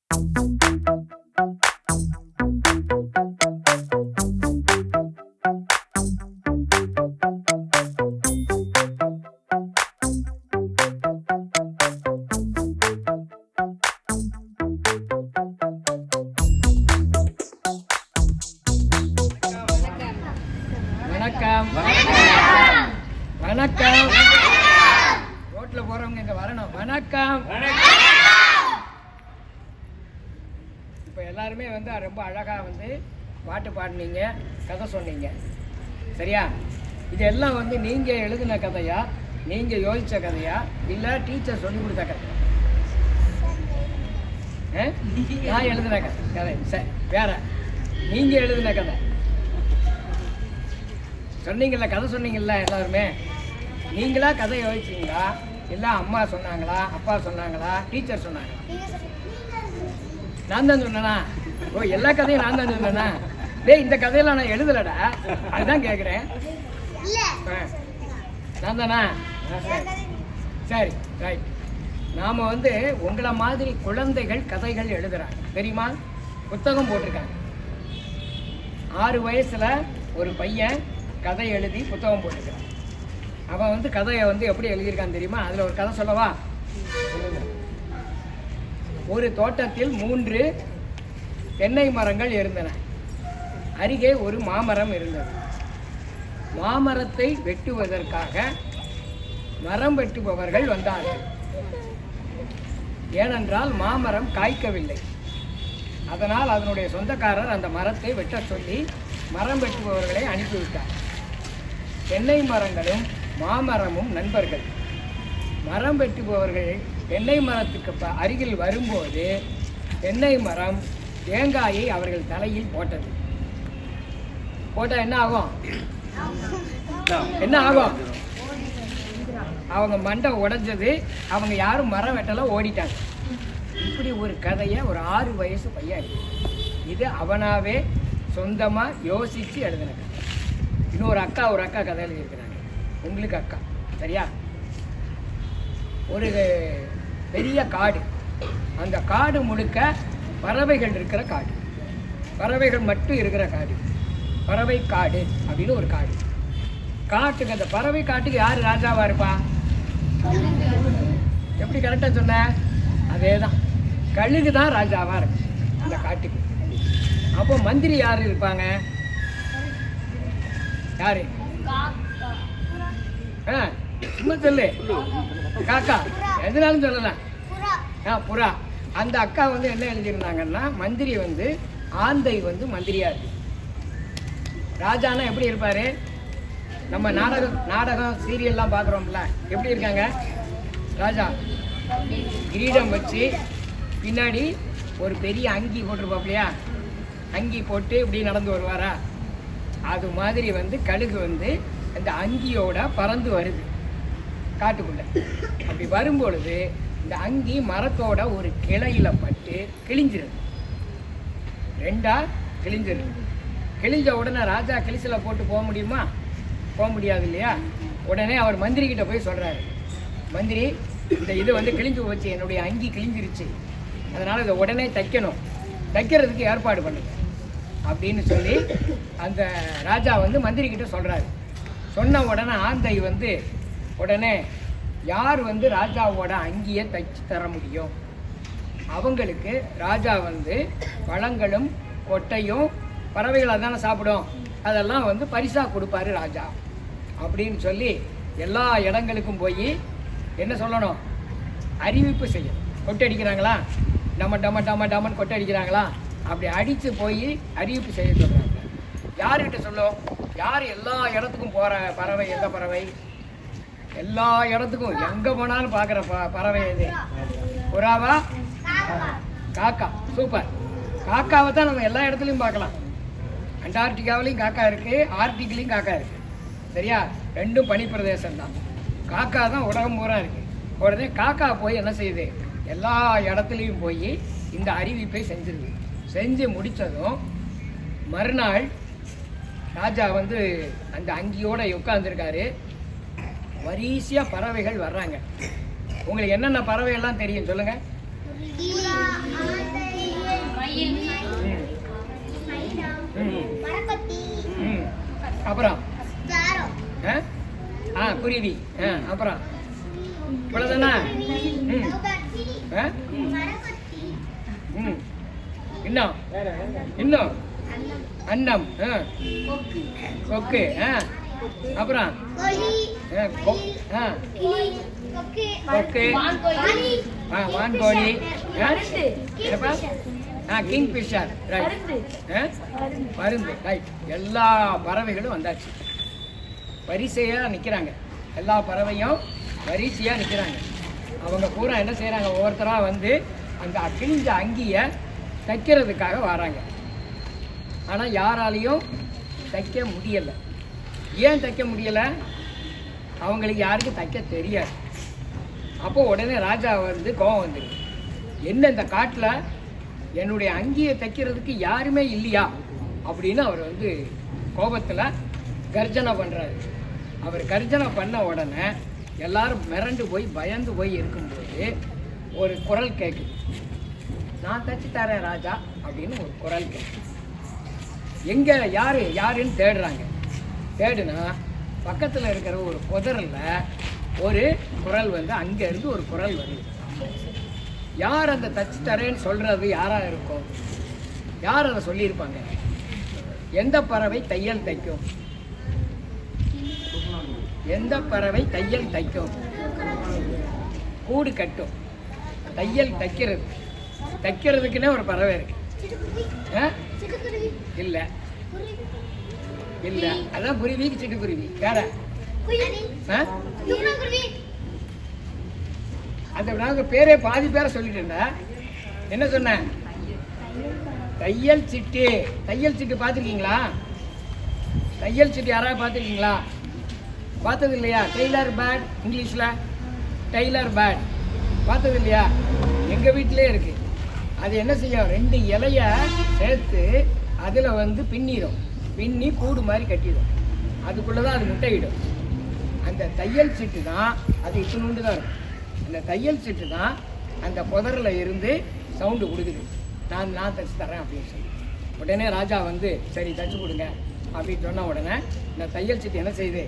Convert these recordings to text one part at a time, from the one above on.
வணக்கம். வணக்கம். ரோட்ல போறவங்க இங்க வரணும். வணக்கம். இப்போ எல்லாருமே வந்து ரொம்ப அழகா வந்து பாட்டு பாடினீங்க, கதை சொன்னீங்க, சரியா? இதெல்லாம் வந்து நீங்க எழுதின கதையா, நீங்க யோசிச்ச கதையா, இல்ல டீச்சர் சொல்லி கொடுத்த கதை? நான் எழுதின கதை. சரி, வேற நீங்க எழுதின கதை சொன்னீங்கல்ல, கதை சொன்னீங்கல்ல எல்லாருமே. நீங்களா கதை யோசிச்சிங்களா, இல்லை அம்மா சொன்னாங்களா, அப்பா சொன்னாங்களா, டீச்சர் சொன்னாங்களா? நான் தான் சொன்னேனா? ஓ, எல்லா கதையும் நான் தான் சொன்னேனா? டேய், இந்த கதையெல்லாம் நான் எழுதலடா, அதுதான் கேட்குறேன். நான் தானா? சரி, ரைட். நாம் வந்து உங்களை மாதிரி குழந்தைகள் கதைகள் எழுதுறாங்க, தெரியுமா? புத்தகம் போட்டிருக்காங்க. 6 வயசில் ஒரு பையன் கதை எழுதி புத்தகம் போட்டிருக்கான். அவன் வந்து கதையை வந்து எப்படி எழுதியிருக்கான்னு தெரியுமா? அதில் ஒரு கதை சொல்லவா? ஒரு தோட்டத்தில் 3 தென்னை மரங்கள் இருந்தன. அருகே ஒரு மாமரம் இருந்தது. மாமரத்தை வெட்டுவதற்காக மரம் வெட்டுபவர்கள் வந்தார்கள். ஏனென்றால் மாமரம் காய்க்கவில்லை. அதனால் அதனுடைய சொந்தக்காரர் அந்த மரத்தை வெட்ட சொல்லி மரம் வெட்டுபவர்களை அனுப்பிவிட்டார். தென்னை மரங்களும் மாமரமும் நண்பர்கள். மரம் வெட்டுபவர்கள் தென்னை மரத்துக்கு அருகில் வரும்போது தென்னை மரம் தேங்காயை அவர்கள் தலையில் போட்டது. போட்டால் என்ன ஆகும்? என்ன ஆகும்? அவங்க மண்டை உடைஞ்சது. அவங்க யாரும் மரம் வெட்டலாம், ஓடிட்டாங்க. இப்படி ஒரு கதையை ஒரு 6 வயசு பையன், இது அவனாவே சொந்தமாக யோசித்து எழுதின கதை. இன்னொரு அக்கா, ஒரு அக்கா கதை எழுதியிருக்கிறாங்க. உங்களுக்கு அக்கா, சரியா? ஒரு பெரிய காடு. அந்த காடு முழுக்க பறவைகள் இருக்கிற காடு, பறவைகள் மட்டும் இருக்கிற காடு, பறவை காடு அப்படின்னு ஒரு காடு. காட்டுக்கு, அந்த பறவை காட்டுக்கு யார் ராஜாவா இருப்பா? எப்படி கரெக்டாக சொன்ன? அதே தான், கழுகு தான் ராஜாவா இருக்கு அந்த காட்டுக்கு. அப்போ மந்திரி யார் இருப்பாங்க? யாரு? சும்மா சொல்லு. காக்கா, எதுனாலும் சொல்லலாம். புறா. அந்த அக்கா வந்து என்ன எழுதியிருந்தாங்கன்னா, மந்திரி வந்து ஆந்தை வந்து மந்திரியா இருக்கு. ராஜானா எப்படி இருப்பாரு? நம்ம நாடகம் சீரியல்லாம் பார்க்குறோம்ல, எப்படி இருக்காங்க ராஜா? கிரீடம் வச்சு பின்னாடி ஒரு பெரிய அங்கி போட்டிருப்பாப்லையா, அங்கி போட்டு இப்படி நடந்து வருவாரா? அது மாதிரி வந்து கழுகு வந்து அந்த அங்கியோட பறந்து வருது காட்டுக்குள்ள. அப்படி வரும்பொழுது இந்த அங்கி மரத்தோட ஒரு கிளையில பட்டு கிழிஞ்சிருது. 2ஆ கிழிஞ்சிருது. கிழிஞ்ச உடனே ராஜா கிழிசில போட்டு போக முடியுமா? போக முடியாது இல்லையா? உடனே அவர் மந்திரி கிட்ட போய் சொல்றாரு, மந்திரி, இந்த இது வந்து கிழிஞ்சு போச்சு, என்னுடைய அங்கி கிழிஞ்சிருச்சு, அதனால இதை உடனே தைக்கணும், தைக்கிறதுக்கு ஏற்பாடு பண்ணுங்க அப்படின்னு சொல்லி அந்த ராஜா வந்து மந்திரி கிட்ட சொல்றாரு. சொன்ன உடனே ஆந்தை வந்து உடனே யார் வந்து ராஜாவோட அங்கியை தைச்சு தர முடியும், அவங்களுக்கு ராஜா வந்து பழங்களும் கொட்டையும், பறவைகளாக தானே சாப்பிடும், அதெல்லாம் வந்து பரிசா கொடுப்பாரு ராஜா அப்படின்னு சொல்லி எல்லா இடங்களுக்கும் போய் என்ன சொல்லணும்? அறிவிப்பு செய்யணும். கொட்டை அடிக்கிறாங்களா, டம டம டம டமன்னு கொட்டை அடிக்கிறாங்களா, அப்படி அடித்து போய் அறிவிப்பு செய்ய சொல்கிறாங்க. யார்கிட்ட சொல்லும்? யார் எல்லா இடத்துக்கும் போகிற பறவை? எந்த பறவை? எல்லா இடத்துக்கும் எங்கே போனாலும் பார்க்குற பறவை எது? புறாவா? காக்கா. சூப்பர். காக்காவை தான் நம்ம எல்லா இடத்துலையும் பார்க்கலாம். அண்டார்டிகாவிலையும் காக்கா இருக்குது, ஆர்டிக்லையும் காக்கா இருக்குது, சரியா? 2ம் பனிப்பிரதேசம் தான். காக்கா தான் உலகம் பூரா இருக்குது. உடனே காக்கா போய் என்ன செய்யுது? எல்லா இடத்துலையும் போய் இந்த அறிவிப்பை செஞ்சிருக்கு. செஞ்சு முடித்ததும் மறுநாள் ராஜா வந்து அந்த அங்கியோட உட்காந்துருக்காரு. வரிசையாக பறவைகள் வர்றாங்க. உங்களுக்கு என்னென்ன பறவைகள்லாம் தெரியும் சொல்லுங்கள். அப்புறம் குருவி. அப்புறம் இவ்வளவுதானா? இன்னும் இன்னும் அன்னம், கொக்கு. அப்புறம் கொக்கு, வான்கோழி, கிங் ஃபிஷர், பருந்து. ரைட். எல்லா பறவைகளும் வந்தாச்சு. வரிசையா நிக்கிறாங்க. எல்லா பறவையும் வரிசையா நிக்கிறாங்க. அவங்க பூரா என்ன செய்யறாங்க? ஒவ்வொருத்தரா வந்து அந்த கிழிஞ்ச அங்கிய தைக்கிறதுக்காக வராங்க. ஆனா யாராலையும் தைக்க முடியல. ஏன் தைக்க முடியல? அவங்களுக்கு யாருக்கும் தைக்க தெரியாது. அப்போ உடனே ராஜா வந்து கோவம் வந்துடு. என்ன இந்த காட்டுல என்னுடைய அங்கியை தைக்கிறதுக்கு யாருமே இல்லையா அப்படின்னு அவர் வந்து கோபத்துல கர்ஜனை பண்றாரு. அவர் கர்ஜனை பண்ண உடனே எல்லாரும் மிரண்டு போய் பயந்து போய் இருக்கும்போது ஒரு குரல் கேட்குது. நான் தச்சு தரேன் ராஜா அப்படின்னு ஒரு குரல் கேட்குது. எங்க யாருன்னு தேடுறாங்க. தேடுனா பக்கத்துல இருக்கிற ஒரு புதரில் ஒரு குரல் வந்து அங்க இருந்து ஒரு குரல் வருது. யார் அந்த தச்சு தரேன்னு சொல்றது யாரா இருக்கும்? யார் அதை சொல்லியிருப்பாங்க? எந்த பறவை தையல் தைக்கும்? எந்த பறவை தையல் தைக்கும்? கூடு கட்டும். தையல் தைக்கிறதுக்குன்னே ஒரு பறவை இருக்கு. இல்ல இல்ல, அதான் குருவிக்கு சிட்டுக்குருவி. வேற அந்த நாங்க பேரே பாதி பேரை சொல்லிட்டேன்டா. என்ன சொன்ன? தையல் சிட்டு. தையல் சிட்டு பார்த்துருக்கீங்களா? தையல் சிட்டு யாராவது பார்த்துருக்கீங்களா? பார்த்தது இல்லையா? டெய்லர் பேட், இங்கிலீஷில் டெய்லர் பேட் பார்த்தது இல்லையா? எங்கள் வீட்டிலே இருக்கு. அது என்ன செய்யும்? 2 இலைய சேர்த்து அதில் வந்து பின்னி கூடு மாதிரி கட்டிடும். அதுக்குள்ளே தான் அது முட்டையிடும். அந்த தையல் சிட்டு தான் அது இத்தினூண்டு தான் இருக்கும். அந்த தையல் சிட்டு தான் அந்த புதரில் இருந்து சவுண்டு கொடுக்குது. நான் தச்சு தரேன் அப்படின்னு சொல்லி. உடனே ராஜா வந்து சரி தச்சு கொடுங்க அப்படின்னு சொன்ன உடனே இந்த தையல் சிட்டு என்ன செய்யுது?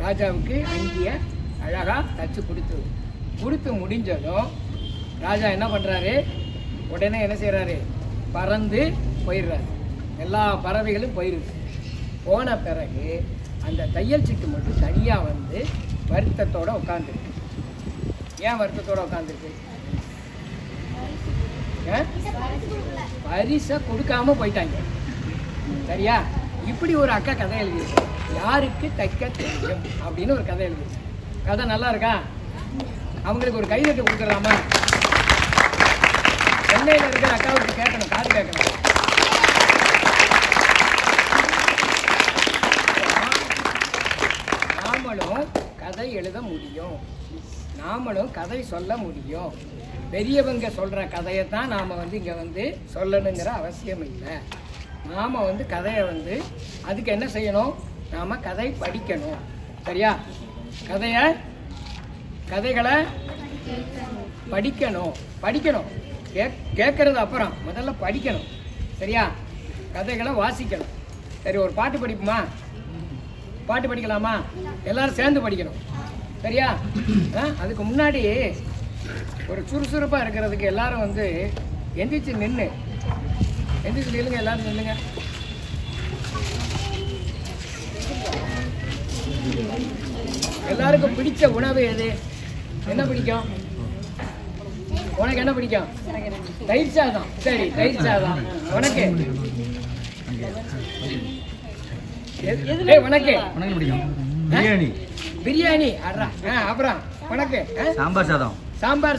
ராஜாவுக்கு அங்கிய அழகாக தச்சு கொடுத்து முடிஞ்சதும் ராஜா என்ன பண்ணுறாரு? உடனே என்ன செய்கிறாரு? பறந்து போயிடுறாரு. எல்லா பறவைகளும் போயிடுது. போன பிறகு அந்த தையல் சிட்டு மட்டும் தனியாக வந்து வருத்தத்தோடு உட்காந்துருக்கு. ஏன் வருத்தத்தோடு உட்காந்துருக்கு? பரிசை கொடுக்காம போயிட்டாங்க. சரியா? இப்படி ஒரு அக்கா கதை எழுதியிருக்கு. யாருக்கு தைக்க தெரியும் அப்படின்னு ஒரு கதை எழுதியிருக்கு. கதை நல்லா இருக்கா? அவங்களுக்கு ஒரு கைதட்டு கொடுத்துடலாமா? சென்னையில் இருக்கிற அக்காவுக்கு கேட்கணும், காது கேட்கணும். நாமளும் கதை எழுத முடியும், நாமளும் கதை சொல்ல முடியும். பெரியவங்க சொல்கிற கதையை தான் நாம் வந்து இங்கே வந்து சொல்லணுங்கிற அவசியம் இல்லை. நாம் வந்து கதையை வந்து அதுக்கு என்ன செய்யணும்? நாம் கதை படிக்கணும். சரியா? கதைகளை படிக்கணும். கேட்கறது அப்புறம் முதல்ல படிக்கணும். சரியா? கதைகளை வாசிக்கணும். சரி, ஒரு பாட்டு படிப்போமா? பாட்டு படிக்கலாமா? எல்லாரும் சேர்ந்து படிக்கணும். சரியா? அதுக்கு முன்னாடி ஒரு சுறுசுறுப்பாக இருக்கிறதுக்கு எல்லாரும் வந்து எந்திரிச்சு நில்லுங்க. எல்லாரும் நில்லுங்க. எல்லாருக்கும் பிடிச்ச உணவு எது? என்ன பிடிக்கும்? உனக்கு என்ன பிடிக்கும்? தயிர் சாதம். சரி, தயிர் சாதம். உனக்கு உனக்கு பிரியாணி. அப்புறம் உனக்கு சாம்பார்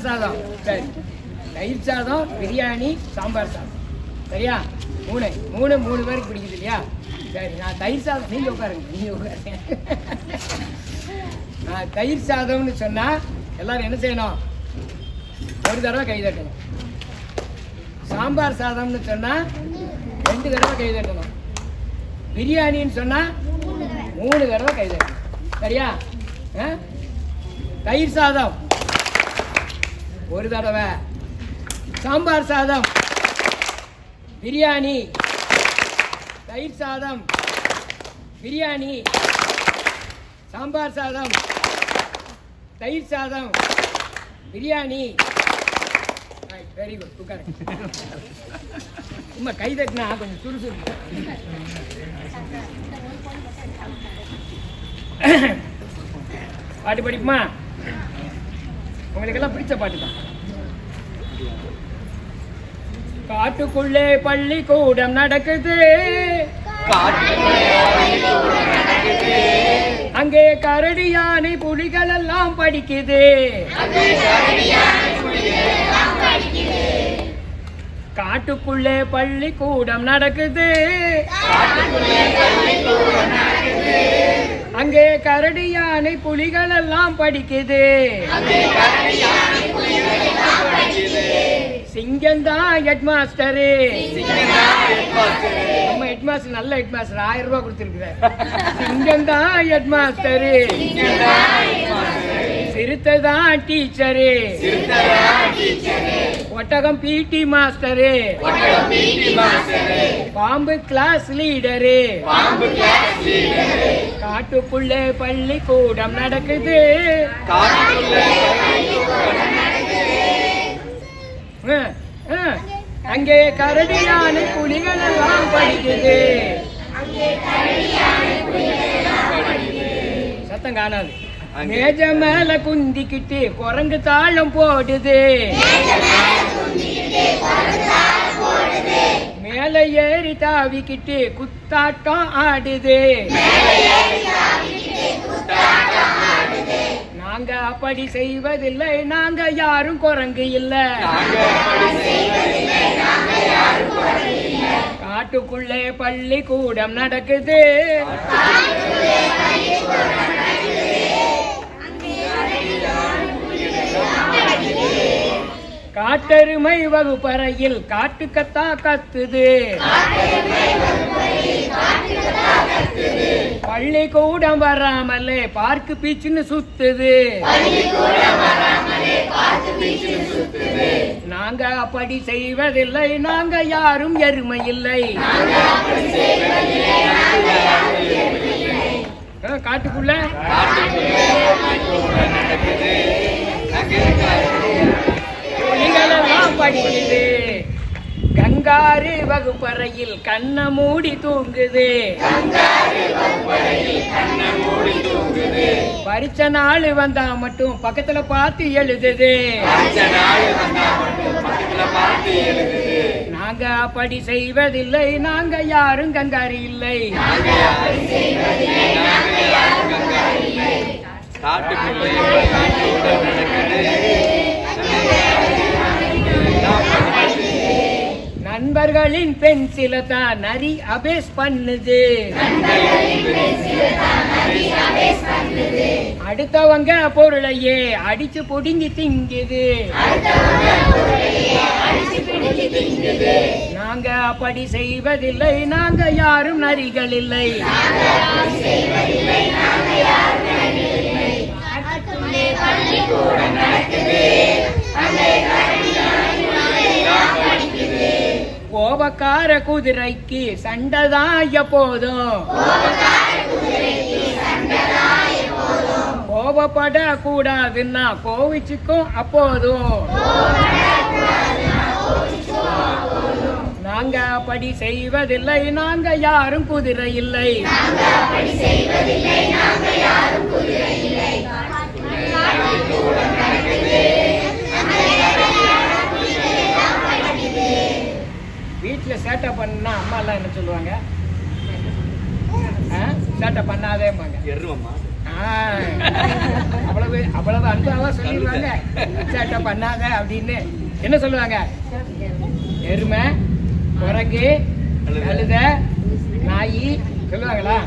சாதம். சரி, தயிர் சாதம், பிரியாணி, சாம்பார் சாதம். சரியா? மூணு பேருக்கு பிடிக்குது இல்லையா? சரி, நான் தயிர் சாதம். நீங்க உட்காருங்க. நான் தயிர் சாதம்னு சொன்னா எல்லாரும் என்ன செய்யணும்? ஒரு தடவை கை தட்டணும். சாம்பார் சாதம்னு சொன்னா 2 தடவை கை தட்டணும். பிரியாணின்னு சொன்னா 3 தடவை கை தட்டணும். சரியா? தயிர் சாதம் 1 தடவை, சாம்பார் சாதம், பிரியாணி, தயிர் சாதம், பிரியாணி, சாம்பார் சாதம், தயிர் சாதம், பிரியாணி. Very good. உட்காருங்க. சும்மா கை தட்டினா கொஞ்சம் சுறுசுறுப்பு. பாட்டு படிப்புமா? உங்களுக்கெல்லாம் பிடிச்ச பாட்டு தான். காட்டுக்குள்ளே பள்ளிக்கூடம் நடக்குது, அங்கே கரடி யானை புலிகள் எல்லாம் படிக்குது. காட்டுக்குள்ளே பள்ளிக்கூடம் நடக்குது, அங்கே கரடி யானை புலிகள் எல்லாம் படிக்குது. சிங்கம்தான் ஹெட் மாஸ்டரு. நம்ம ஹெட் மாஸ்டர் நல்ல ஹெட் மாஸ்டர், 1000 ரூபாய் கொடுத்துருக்குறேன். சிங்கம்தான் ஹெட் மாஸ்டரு, சிறுத்தை தான் டீச்சரு, ஒட்டகம் பிடி மாஸ்டரு, பாம்பு கிளாஸ் லீடரு. காட்டுக்குள்ளே பள்ளிக்கூடம் நடக்குது, அங்கே கரடி யானை புலிகள் எல்லாம் படிக்குது. சத்தம் காணாது. மேஜ மேல குந்திக்கிட்டு குரங்கு தாளம் போடுது, மேல ஏறி தாவிக்கிட்டு குத்தாட்டம் ஆடுது. நாங்க அப்படி செய்வதில்லை, நாங்க யாரும் குரங்கு இல்ல. காட்டுக்குள்ளே பள்ளிக்கூடம் நடக்குது, காட்டெருமை வகுப்பறையில் காட்டுக்கத்தா கத்துது, பள்ளிக்கூடம் வராமலே பார்க்கு பீச்சுன்னு சுத்துது. நாங்க அப்படி செய்வதில்லை, நாங்க யாரும் எருமை இல்லை. காட்டுக்குள்ள படிக்குது, கங்காரு வகுப்பறையில் கண்ண மூடி தூங்குது. பரிச்ச நாள் வந்தா மட்டும் பக்கத்துல பார்த்து எழுதுது. நாங்க அப்படி செய்வதில்லை, நாங்க யாரும் கங்காரு இல்லை. நண்பர்களின் பென்சில தான் நரி அபேஸ் பண்ணுது, அடுத்தவங்க பொருளையே அடிச்சு புடுங்கி திங்குது. நாங்க அப்படி செய்வதில்லை, நாங்க யாரும் நரிகள் இல்லை. கோபக்கார குதிரைக்கு சண்டைதான் எப்போதும், கோபப்பட கூடாதுன்னா கோவிச்சுக்கும் அப்போதும். நாங்க அப்படி செய்வதில்லை, நாங்க யாரும் குதிரை இல்லை. வீட்டுல சேட்டை பண்ணா அம்மா எல்லாம் என்ன சொல்லுவாங்க? சேட்டை பண்ணாதேம்பாங்க. அவ்வளவு அவ்வளவு அன்பாவா சொல்லிடுவாங்க. சேட்டை பண்ணாத அப்படின்னு என்ன சொல்லுவாங்க? எருமை, குரங்கு, கழுத, நாய் சொல்லுவாங்களா?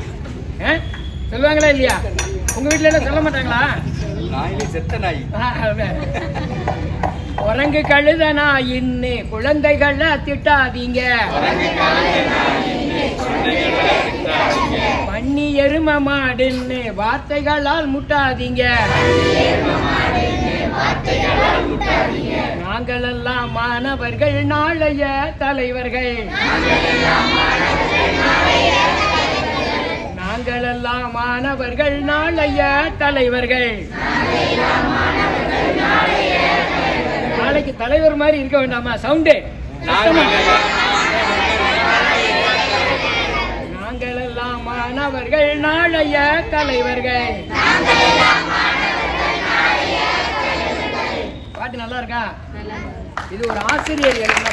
சொல்லுவாங்களா இல்லையா? உங்க வீட்டுல என்ன சொல்ல மாட்டாங்களா? செத்த நாய், குரங்கு, கழுத, நாயின்னு குழந்தைகள திட்டாதீங்க. பண்ணி எரும மாடுன்னு வார்த்தைகளால் முட்டாதீங்க. நாங்களெல்லாம் மாணவர்கள் நாளைய தலைவர்கள். நாங்களெல்லாம் மாணவர்கள் நாளைய தலைவர்கள். நாளைக்கு தலைவர் மாதிரி இருக்க வேண்டாமா? சவுண்டு. நாங்களெல்லாம் மாணவர்கள் நாளைய தலைவர்கள். பாட்டு நல்லா இருக்கா? இது ஒரு ஆசிரியர் எழுதின